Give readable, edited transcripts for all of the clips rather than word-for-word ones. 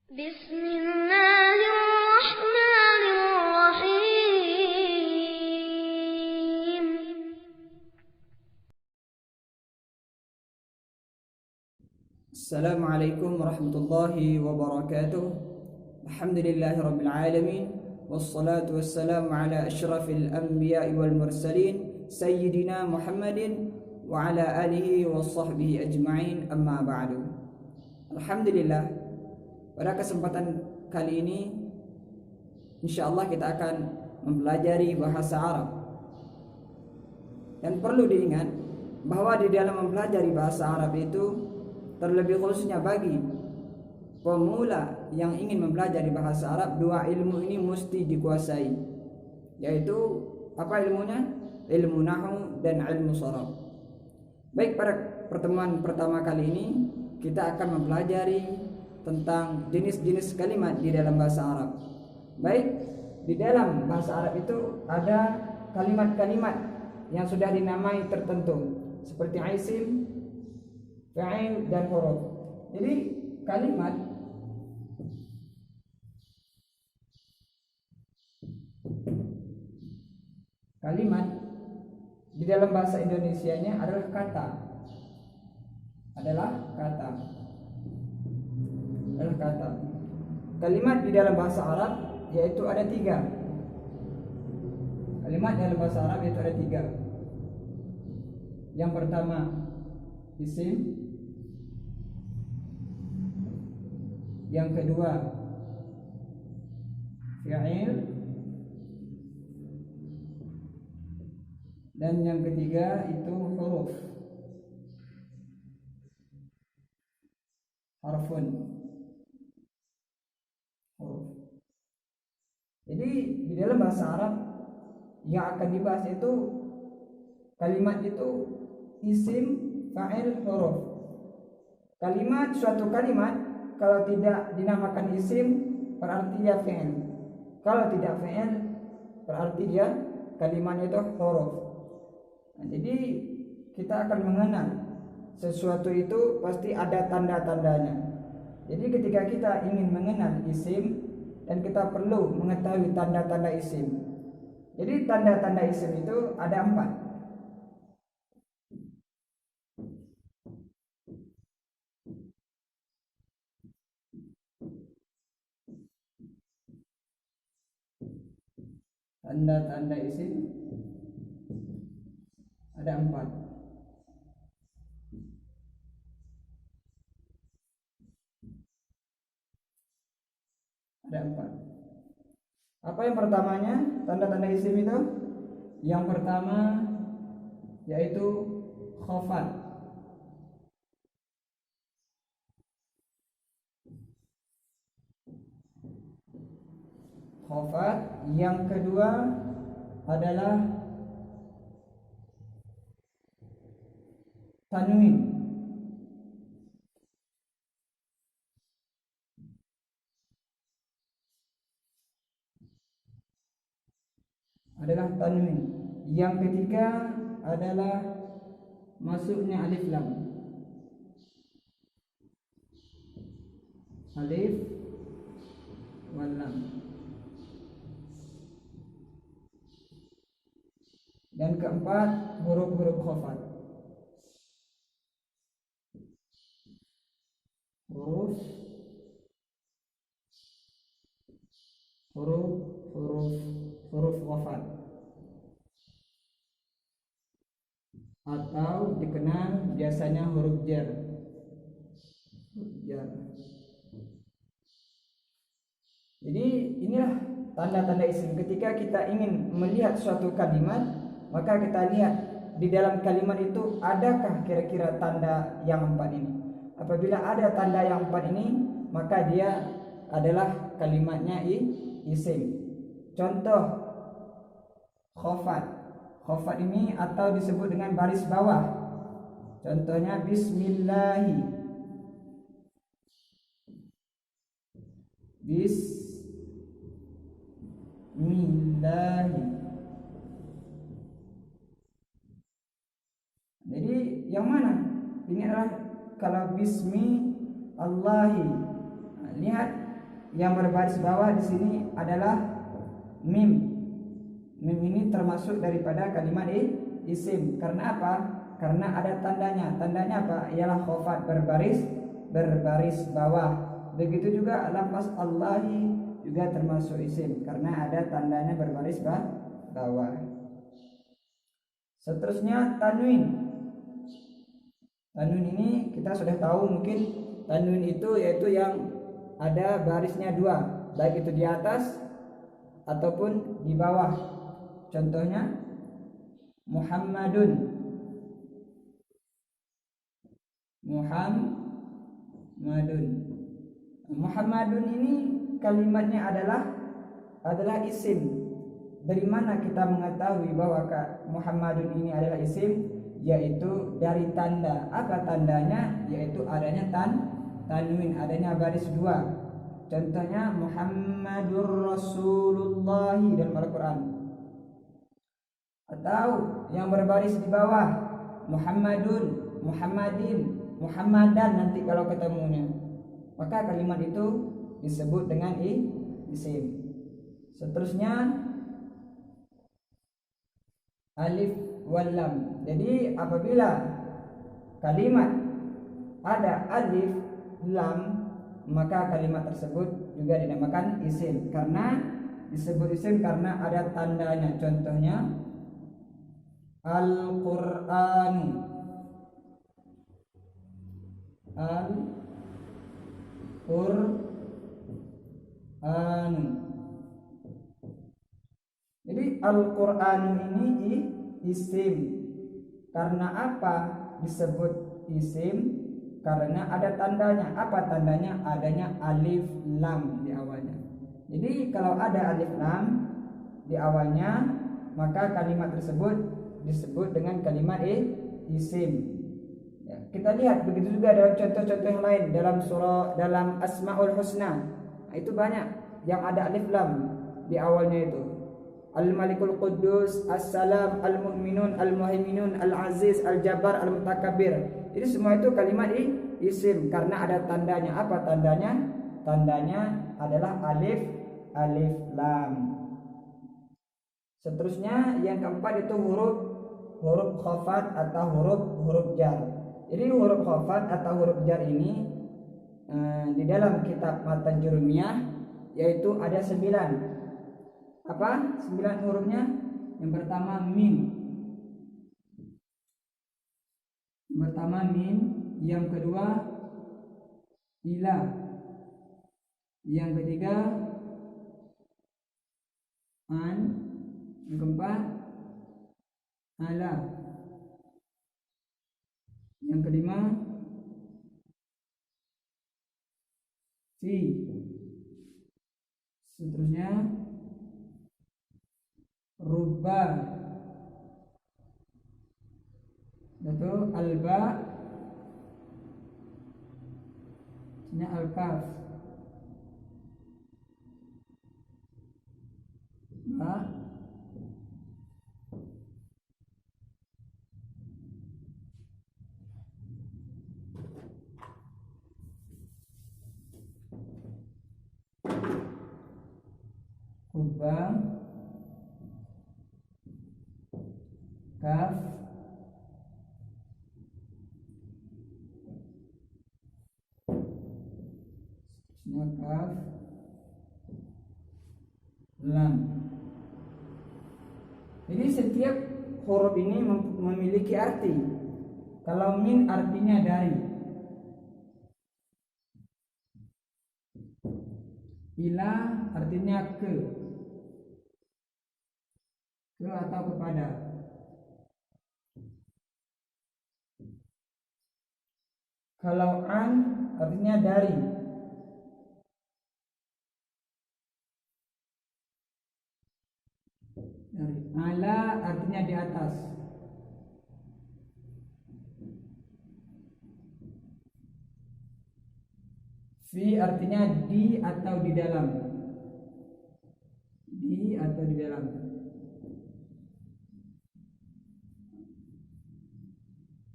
Bismillahirrahmanirrahim. Assalamualaikum warahmatullahi wabarakatuh. Alhamdulillahi rabbil alamin. Wassalatu wassalamu ala asyrafil anbiya'i wal mursalin Sayyidina Muhammadin wa ala alihi wa sahbihi ajma'in, amma ba'du. Alhamdulillah, pada kesempatan kali ini insyaallah kita akan mempelajari bahasa Arab. Dan perlu diingat bahwa di dalam mempelajari bahasa Arab itu, terlebih khususnya bagi pemula yang ingin mempelajari bahasa Arab, dua ilmu ini mesti dikuasai, yaitu apa ilmunya? Ilmu nahwu dan ilmu sharaf. Baik, pada pertemuan pertama kali ini kita akan mempelajari tentang jenis-jenis kalimat di dalam bahasa Arab. Baik, di dalam bahasa Arab itu ada kalimat-kalimat yang sudah dinamai tertentu seperti isim, fa'il dan huruf. Jadi kalimat di dalam bahasa Indonesianya adalah kata. Kalimat di dalam bahasa Arab yaitu ada tiga. Yang pertama isim, yang kedua fi'il, dan yang ketiga itu huruf, harfun, huruf. Jadi di dalam bahasa Arab yang akan dibahas itu kalimat itu isim, fa'il, huruf. Suatu kalimat kalau tidak dinamakan isim berarti dia fi'il. Kalau tidak fi'il berarti dia kalimatnya itu huruf. Nah, jadi kita akan mengenal sesuatu itu pasti ada tanda-tandanya. Jadi ketika kita ingin mengenal isim, dan kita perlu mengetahui tanda-tanda isim. Jadi tanda-tanda isim itu ada 4. Tanda-tanda isim ada 4. Apa yang pertamanya? Tanda-tanda isim itu yang pertama yaitu khafat. Yang kedua adalah tanwin. Yang ketiga adalah masuknya alif lam. Alif wal lam. Dan keempat huruf-huruf khafat. Huruf khafat atau dikenal biasanya huruf jar. Jadi inilah tanda-tanda isim. Ketika kita ingin melihat suatu kalimat, maka kita lihat di dalam kalimat itu adakah kira-kira tanda yang 4 ini. Apabila ada tanda yang 4 ini, maka dia adalah kalimatnya isim. Contoh khafat ini atau disebut dengan baris bawah. Contohnya bismillahi. Jadi yang mana? Ini adalah kalau bismi Allahi. Lihat yang berbaris bawah di sini adalah mim. Mim ini termasuk daripada kalimat isim. Karena apa? Karena ada tandanya. Tandanya apa? Ialah khafat, berbaris bawah. Begitu juga lafaz Allahi juga termasuk isim karena ada tandanya berbaris bawah. Seterusnya tanwin. Tanwin ini kita sudah tahu mungkin tanwin itu yaitu yang ada barisnya dua, baik itu di atas ataupun di bawah. Contohnya Muhammadun. Muhammadun ini kalimatnya adalah isim. Dari mana kita mengetahui bahwa Muhammadun ini adalah isim? Yaitu dari tanda. Apa tandanya? Yaitu adanya tanwin, adanya baris dua. Contohnya Muhammadur Rasulullah dalam Al-Quran. Atau yang berbaris di bawah Muhammadun, Muhammadin, Muhammadan nanti kalau ketemunya. Maka kalimat itu disebut dengan isim. Seterusnya alif wal lam. Jadi apabila kalimat ada alif lam, maka kalimat tersebut juga dinamakan isim. Karena disebut isim karena ada tandanya. Contohnya Al-Qur'an. Al-Qur'an. Jadi Al-Qur'an ini isim. Karena apa disebut isim? Karena ada tandanya. Apa tandanya? Adanya alif lam di awalnya. Jadi kalau ada alif lam di awalnya, maka kalimat tersebut disebut dengan kalimat isim. Ya, kita lihat begitu juga dalam contoh-contoh yang lain dalam Asmaul Husna. Nah, itu banyak yang ada alif lam di awalnya itu. Al-Malikul Quddus, As-Salam, Al-Mu'minun, Al-Muhaiminun, Al-Aziz, Al-Jabbar, Al-Mutakabbir. Itu semua itu kalimat isim karena ada tandanya. Apa tandanya? Tandanya adalah alif lam. Seterusnya yang keempat itu huruf khafat atau huruf jar. Jadi huruf khafat atau huruf jar ini di dalam kitab Matan Jurumiyah yaitu ada 9. Apa 9 hurufnya? Yang pertama min. Yang kedua ila. Yang ketiga an. Yang keempat ala. Yang kelima fi. Seterusnya rubba. Betul, alba. Ini al-kaf. Ba. Rubba. Kaf. Kaf lam. Jadi setiap huruf ini memiliki arti. Kalau min artinya dari, ila artinya ke atau kepada. Kalau an artinya dari. Ala artinya di atas. Fi artinya di atau di dalam. Di atau di dalam.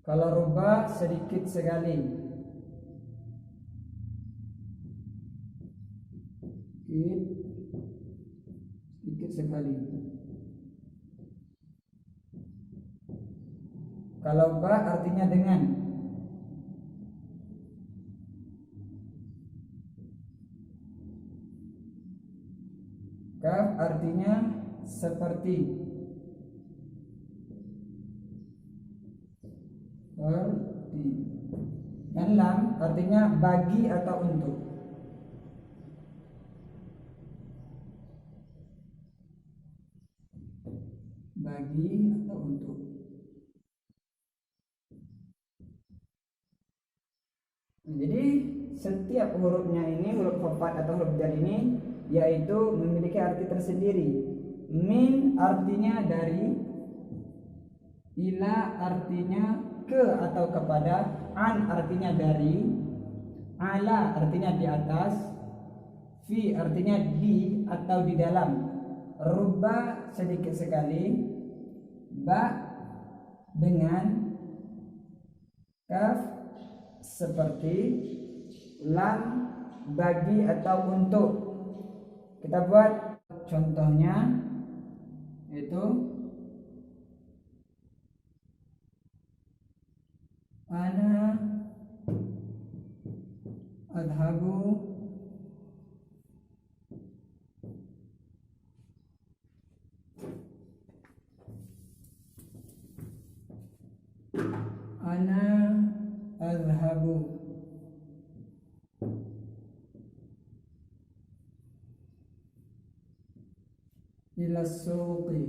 Kalau rubah sedikit sekali. sedikit sekali. Kalau ba artinya dengan. Kaf artinya seperti. Seperti. Dan lam artinya bagi atau untuk. Bagi atau untuk. Jadi setiap hurufnya ini, huruf khafat atau huruf jar ini, yaitu memiliki arti tersendiri. Min artinya dari, ila artinya ke atau kepada, an artinya dari, ala artinya di atas, fi artinya di atau di dalam, rubba sedikit sekali, ba dengan, kaf seperti, lam bagi atau untuk. Kita buat contohnya, yaitu ana adhabu ana adhabu ila suqi.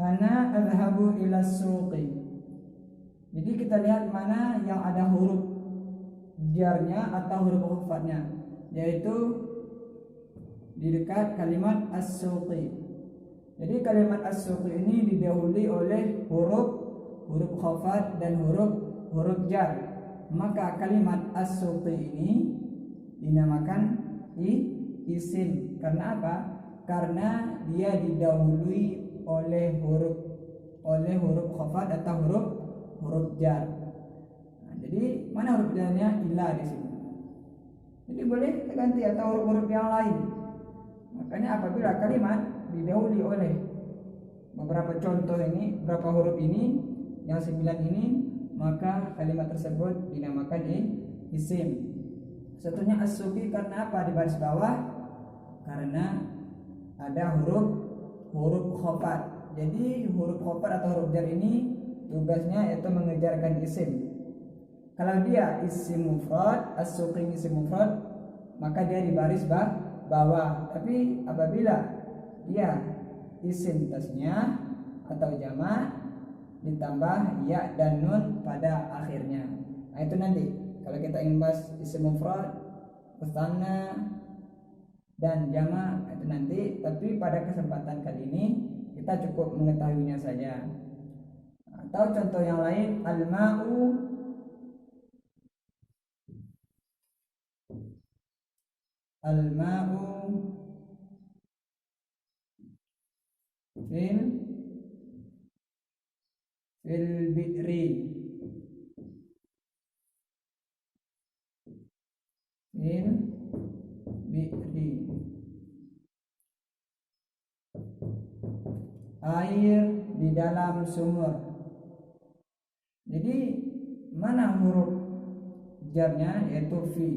Ana adhabu ila suqi. Jadi kita lihat mana yang ada huruf jarnya atau huruf khafatnya, yaitu di dekat kalimat as-suqi. Jadi kalimat as-suqi ini didahului oleh huruf khafat dan huruf jar. Maka kalimat as-suqi ini dinamakan isim. Karena apa? Karena dia didahului oleh huruf khafat atau huruf jar. Nah, jadi mana huruf jarnya? Ila di sini. Jadi boleh kita ganti atau huruf-huruf yang lain. Makanya apabila kalimat didahului oleh beberapa contoh ini, beberapa huruf ini, yang 9 ini, maka kalimat tersebut dinamakan isim. Satunya as-suqi karena apa di baris bawah? Karena ada huruf khafat. Jadi huruf khafat atau huruf jar ini tugasnya yaitu mengejarkan isim. Kalau dia isim mufrad, as-suqi isim mufrad, maka dia di baris bawah. Tapi apabila dia isim tasnya atau jama' ditambah ya dan nun pada akhirnya. Nah itu nanti kalau kita ingin bahas isim mufrad, musanna dan jama' itu nanti. Tapi pada kesempatan kali ini kita cukup mengetahuinya saja. Atau contoh yang lain, al-ma'u fil bi'ri air di dalam sumur. Jadi mana huruf jarnya? Yaitu fi.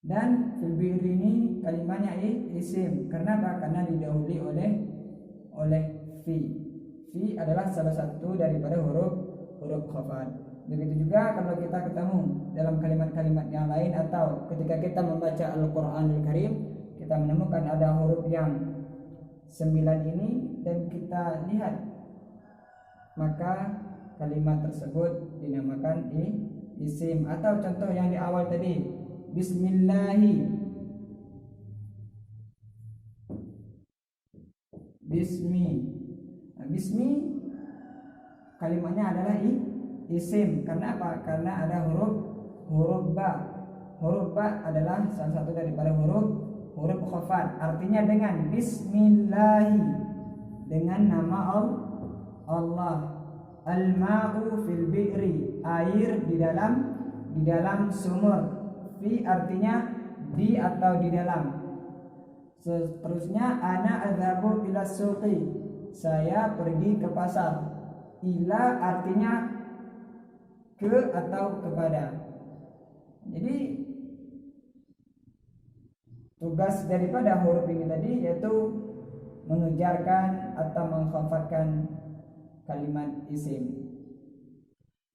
Dan fil bi'ri ini kalimatnya isim. Karena apa? Karena didahului oleh fi. Fi adalah salah satu daripada huruf khafat. Begitu juga kalau kita ketemu dalam kalimat-kalimat yang lain atau ketika kita membaca Al-Qur'anul Karim, kita menemukan ada huruf yang 9 ini dan kita lihat, maka kalimat tersebut dinamakan isim. Atau contoh yang di awal tadi, bismillahi, bismi kalimatnya adalah isim. Karena apa? Karena ada huruf ba. huruf ba adalah salah satu daripada huruf khafat. Artinya dengan bismillahi, dengan nama Allah. Al-ma'u fil bi'ri, air di dalam sumur. Fi artinya di atau di dalam. Seterusnya ana adzabu ila suqi, saya pergi ke pasar. Ila artinya ke atau kepada. Jadi tugas daripada huruf ini tadi yaitu mengejarkan atau mengkhafatkan kalimat isim.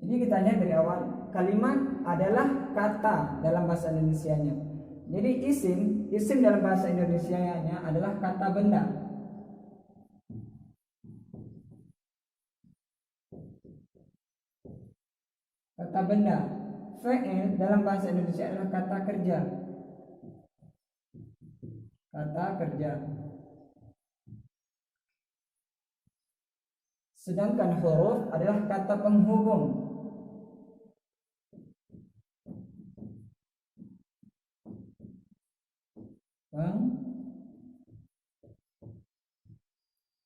Jadi kita lihat dari awal, kalimat adalah kata dalam bahasa Indonesianya. Jadi isim dalam bahasa Indonesianya adalah kata benda. Kata benda. Fi'il dalam bahasa Indonesia adalah kata kerja. Kata kerja. Sedangkan huruf adalah kata penghubung.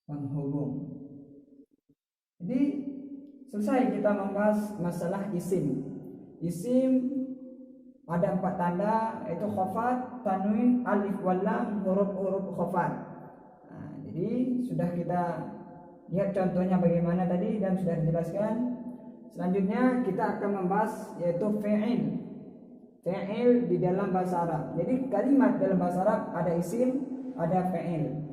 Penghubung. Jadi selesai kita membahas masalah isim. Isim ada 4 tanda, yaitu khafat, tanwin, alif wal lam, huruf-huruf khafat. Nah, jadi sudah kita lihat contohnya bagaimana tadi dan sudah dijelaskan. Selanjutnya kita akan membahas yaitu fi'il. Fi'il di dalam bahasa Arab. Jadi kalimat dalam bahasa Arab ada isim, ada fi'il.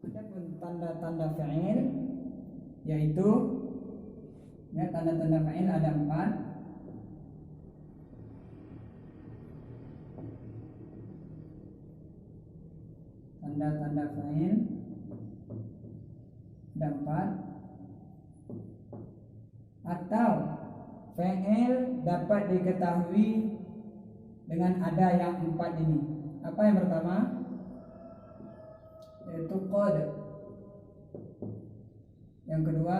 Adapun tanda-tanda fi'il yaitu tanda-tanda fi'il ada 4. Tanda-tanda fa'il dapat atau fa'il dapat diketahui dengan ada yang 4 ini. Apa yang pertama? Yaitu qad. Yang kedua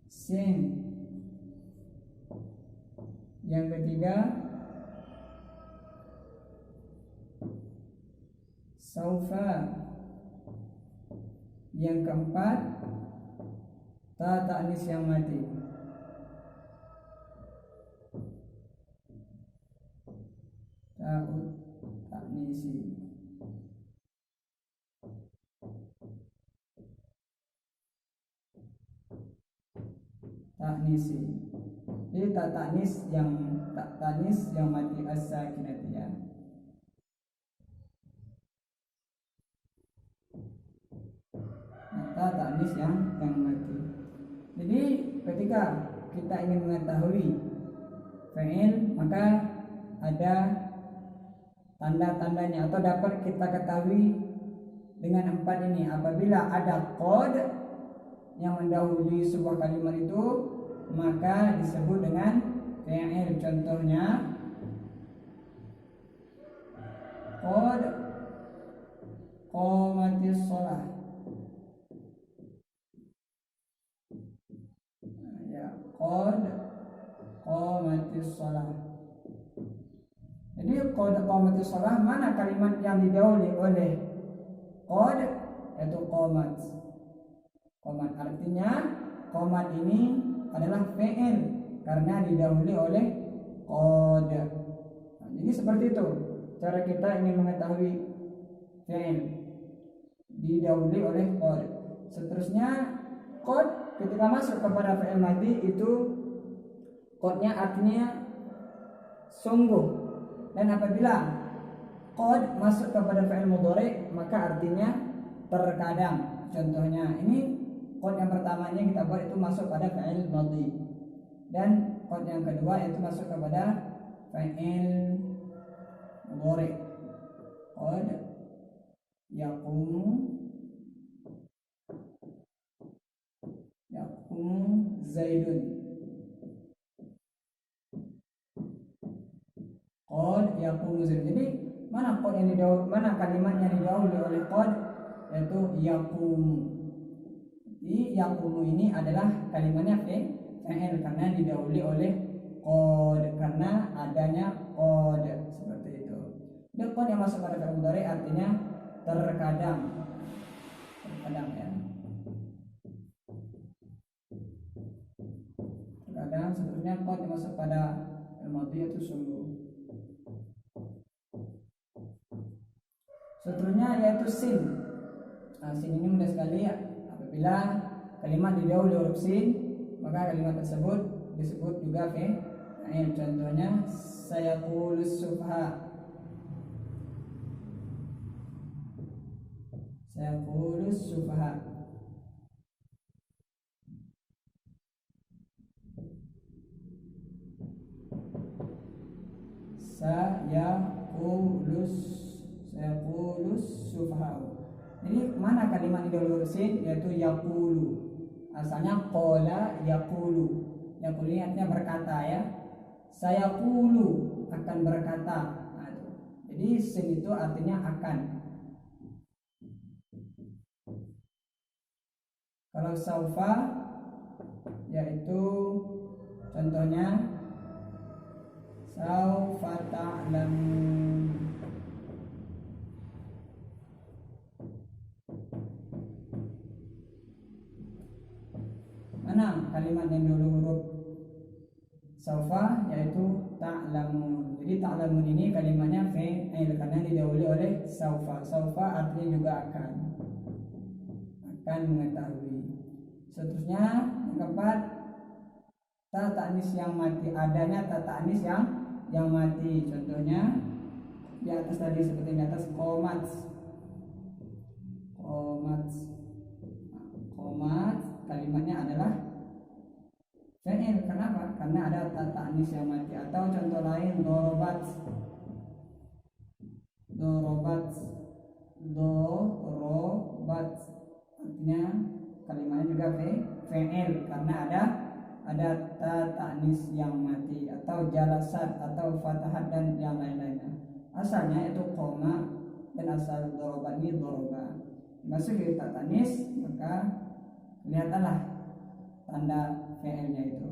sin. Yang ketiga saufa. Yang keempat ta ta'nis yang mati. Ta'ud ta'nisi. Ta'nisi. Jadi ta ta'nis yang mati as-sakinati ya. Ta'nis yang mati. Jadi ketika kita ingin mengetahui fi'il, maka ada tanda-tandanya atau dapat kita ketahui dengan 4 ini. Apabila ada qad yang mendahului sebuah kalimat itu, maka disebut dengan fi'il. Contohnya qad qamatis shalah. Qad qamatis shalah. Jadi qad qamatis shalah, mana kalimat yang didahului oleh qad? Yaitu qamat. Qamat artinya qamat ini adalah fi'il karena didahului oleh qad. Nah, jadi seperti itu cara kita ingin mengetahui fi'il didahului oleh qad. Seterusnya qad ketika masuk kepada fi'il madi itu qadnya artinya sungguh, dan apabila qad masuk kepada fi'il mudhari maka artinya terkadang. Contohnya ini qad yang pertamanya kita buat itu masuk pada fi'il madi, dan qad yang kedua itu masuk kepada fi'il mudhari. Qad yaqumu Zaidun. Qad yaqumu Zaidun. Jadi mana qad yang mana kalimat yang didahului oleh qad? Yaitu yaqumu. Jadi yaqumu ini adalah kalimatnya fi'il karena didahului oleh qad karena adanya qad seperti itu. Dan qad yang masuk pada fi'il mudhari artinya terkadang ya. Terkadang seterusnya qad yang masuk pada fi'il madhi itu sungguh. Seterusnya yaitu sin. Nah, sin ini mudah sekali ya. Apabila kalimat didahului huruf sin, maka kalimat tersebut disebut juga fi'il. Contohnya sayaqulus sufha. Sayaqulus sufha. Sayaqulus sufha. Jadi mana kalimat didahului huruf sin, yaitu yaqulu. Asalnya qala yaqulu. Yaqulu ini artinya berkata ya. Sayaqulu akan berkata. Nah, jadi sin itu artinya akan. Kalau saufa yaitu contohnya saufa ta'lamun. Mana kalimat yang dulu huruf saufa yaitu ta'lamun. Jadi ta'lamun ini kalimatnya fi'il karena didahului oleh saufa. Saufa artinya juga akan mengetahui. Seterusnya yang keempat, ta ta'nis yang mati, adanya ta ta'nis yang mati. Contohnya di atas tadi seperti di atas qomat. Kalimatnya adalah fi'il. Kenapa? Karena ada ta ta'nis yang mati. Atau contoh lain dorobat artinya kalimatnya juga fi'il karena ada ta ta'nis yang mati. Atau jalasat atau fatahat dan yang lain-lainnya. Asalnya itu qoma dan asal dorobat ini doroba. Masuk di ta ta'nis maka kelihatanlah tanda fi'ilnya itu.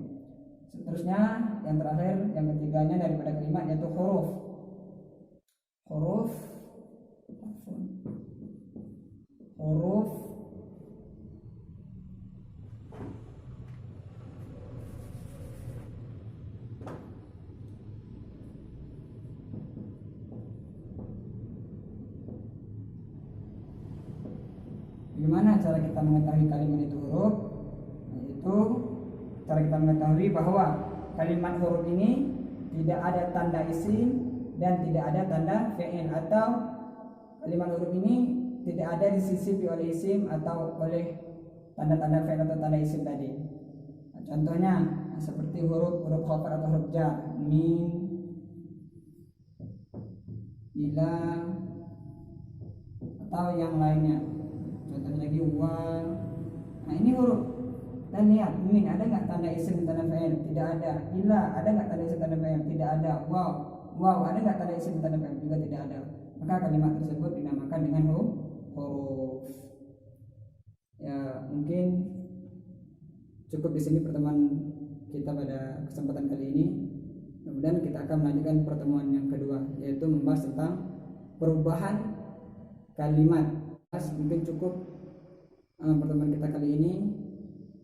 Seterusnya yang terakhir, yang ketiganya daripada kalimat yaitu huruf Bagaimana cara kita mengetahui kalimat itu huruf? Yaitu cara kita mengetahui bahwa kalimat huruf ini tidak ada tanda isim dan tidak ada tanda fi'il, atau kalimat huruf ini tidak ada disisipi oleh isim atau oleh tanda-tanda fi'il atau tanda isim tadi. Nah, contohnya seperti huruf khafat atau huruf jar, min, ila, atau yang lainnya. Contohnya lagi wal. Nah ini huruf. Dan lihat, min ada nggak tanda isim tanda fi'il? Tidak ada. Ila ada nggak tanda isim tanda fi'il? Tidak ada. Wow ada nggak tanda isim tanda fi'il? Juga tidak ada. Maka kalimat tersebut dinamakan dengan huruf. Ya mungkin cukup di sini pertemuan kita pada kesempatan kali ini. Kemudian kita akan melanjutkan pertemuan yang kedua, yaitu membahas tentang perubahan kalimat. Mungkin cukup pertemuan kita kali ini.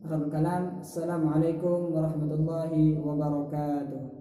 Assalamualaikum warahmatullahi wabarakatuh.